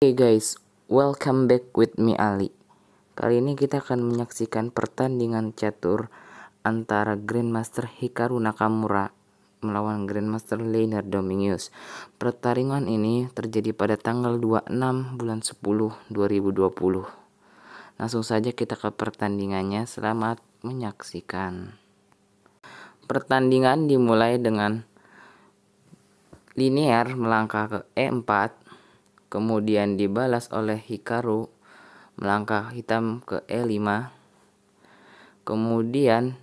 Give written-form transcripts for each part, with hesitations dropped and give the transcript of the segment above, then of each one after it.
Hey guys, welcome back with me Ali. Kali ini kita akan menyaksikan pertandingan catur antara Grandmaster Hikaru Nakamura melawan Grandmaster Leonard Dominius. Pertandingan ini terjadi pada tanggal 26 bulan 10 2020. Langsung saja kita ke pertandingannya. Selamat menyaksikan. Pertandingan dimulai dengan Linear melangkah ke E4, kemudian dibalas oleh Hikaru melangkah hitam ke E5. Kemudian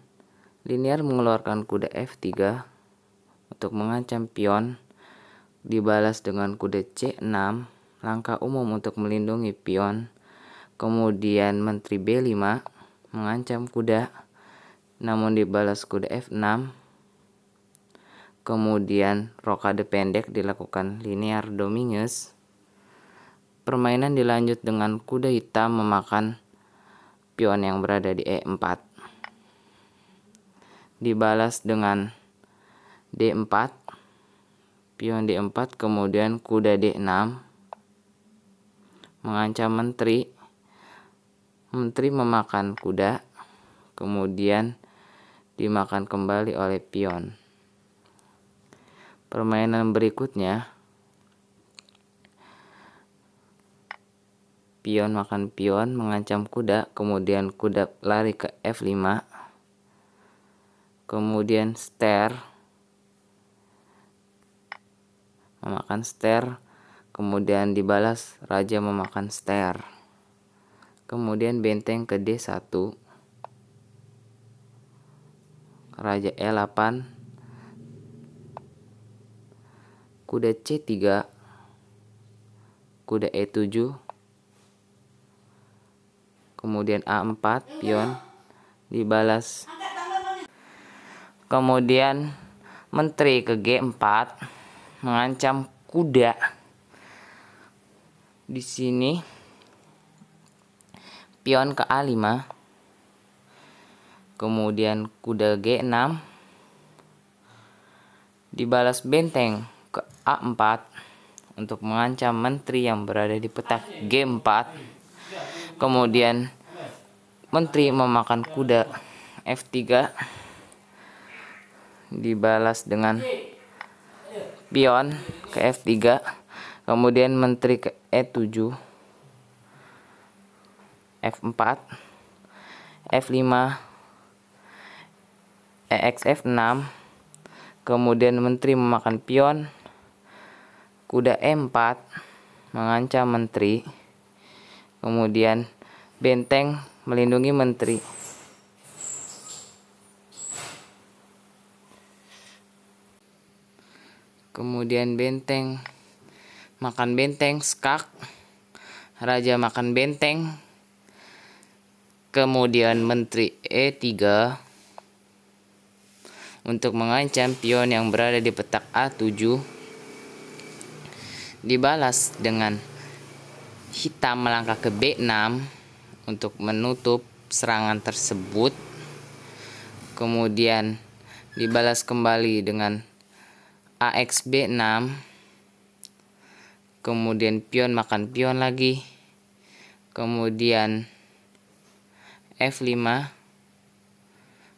Linear mengeluarkan kuda F3 untuk mengancam pion, dibalas dengan kuda C6, langkah umum untuk melindungi pion. Kemudian menteri B5 mengancam kuda, namun dibalas kuda F6. Kemudian rokade pendek dilakukan Linear Dominius. Permainan dilanjut dengan kuda hitam memakan pion yang berada di E4. Dibalas dengan D4, pion D4, kemudian kuda D6 mengancam menteri. Menteri memakan kuda, kemudian dimakan kembali oleh pion. Permainan berikutnya, pion makan pion mengancam kuda, kemudian kuda lari ke F5, kemudian ster memakan ster, kemudian dibalas raja memakan ster, kemudian benteng ke D1, raja E8, kuda C3, kuda E7, kemudian A4, pion dibalas. Kemudian menteri ke G4 mengancam kuda. Di sini pion ke A5, kemudian kuda G6 dibalas benteng ke A4 untuk mengancam menteri yang berada di petak G4. Kemudian menteri memakan kuda F3, dibalas dengan pion ke F3, kemudian menteri ke E7, F4, F5, EXF6, kemudian menteri memakan pion, kuda E4 mengancam menteri, kemudian benteng melindungi menteri. Kemudian benteng makan benteng, skak, raja makan benteng, kemudian menteri E3 untuk mengancam pion yang berada di petak A7, dibalas dengan hitam melangkah ke B6 untuk menutup serangan tersebut. Kemudian dibalas kembali dengan AXB6, kemudian pion makan pion lagi, kemudian F5,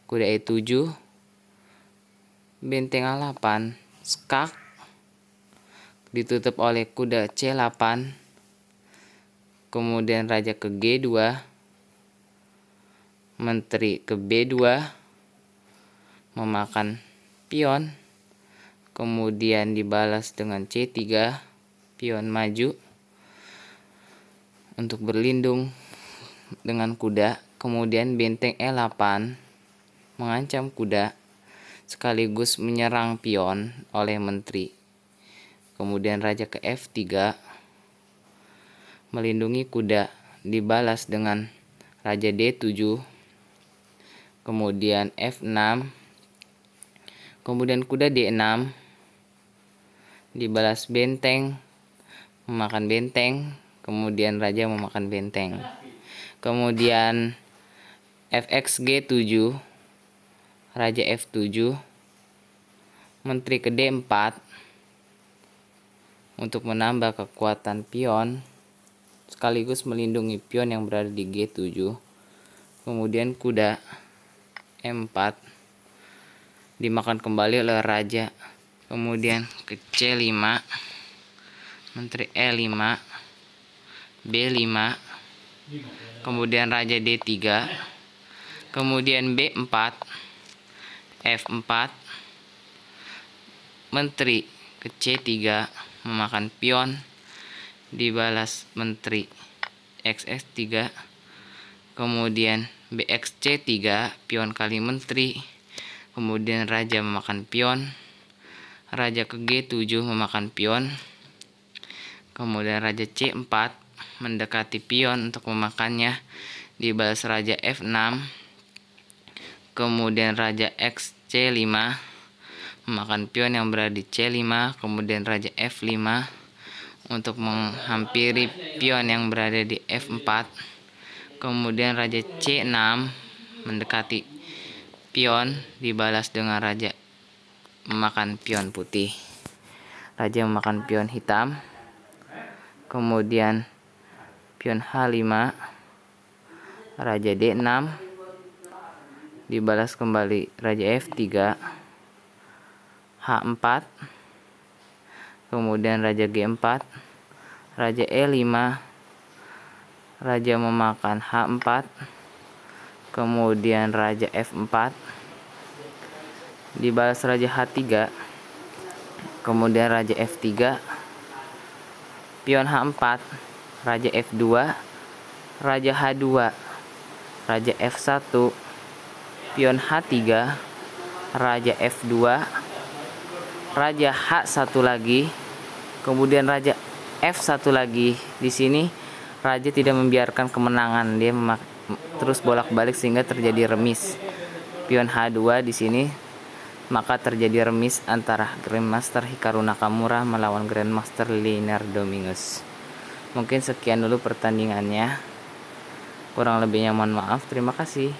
kuda E7, benteng A8, skak, ditutup oleh kuda C8, kemudian raja ke G2, menteri ke B2 memakan pion, kemudian dibalas dengan C3, pion maju untuk berlindung dengan kuda, kemudian benteng E8 mengancam kuda sekaligus menyerang pion oleh menteri. Kemudian raja ke F3 melindungi kuda, dibalas dengan raja D7, kemudian F6, kemudian kuda D6 dibalas benteng memakan benteng, kemudian raja memakan benteng. Kemudian FXG7, raja F7, menteri ke D4 untuk menambah kekuatan pion, sekaligus melindungi pion yang berada di G7. Kemudian kuda E4 dimakan kembali oleh raja. Kemudian ke C5, menteri E5, B5, kemudian raja D3, kemudian B4, F4, menteri ke C3 memakan pion, dibalas menteri XX3, kemudian BXC3, pion kali menteri, kemudian raja memakan pion, raja ke G7 memakan pion, kemudian raja C4 mendekati pion untuk memakannya, dibalas raja F6, kemudian raja XC5 memakan pion yang berada di C5, kemudian raja F5 untuk menghampiri pion yang berada di F4, kemudian raja C6 mendekati pion, dibalas dengan raja memakan pion putih. Raja memakan pion hitam, kemudian pion H5, raja D6, dibalas kembali raja F3, H4, kemudian raja G4, raja E5, raja memakan H4, kemudian raja F4, dibalas raja H3, kemudian raja F3, pion H4, raja F2, raja H2, raja F1, pion H3, raja F2, raja H1 lagi, kemudian raja F1 lagi. Di sini raja tidak membiarkan kemenangan, dia terus bolak-balik sehingga terjadi remis. Pion H2 di sini, maka terjadi remis antara Grandmaster Hikaru Nakamura melawan Grandmaster Leinart Dominguez. Mungkin sekian dulu pertandingannya. Kurang lebihnya mohon maaf. Terima kasih.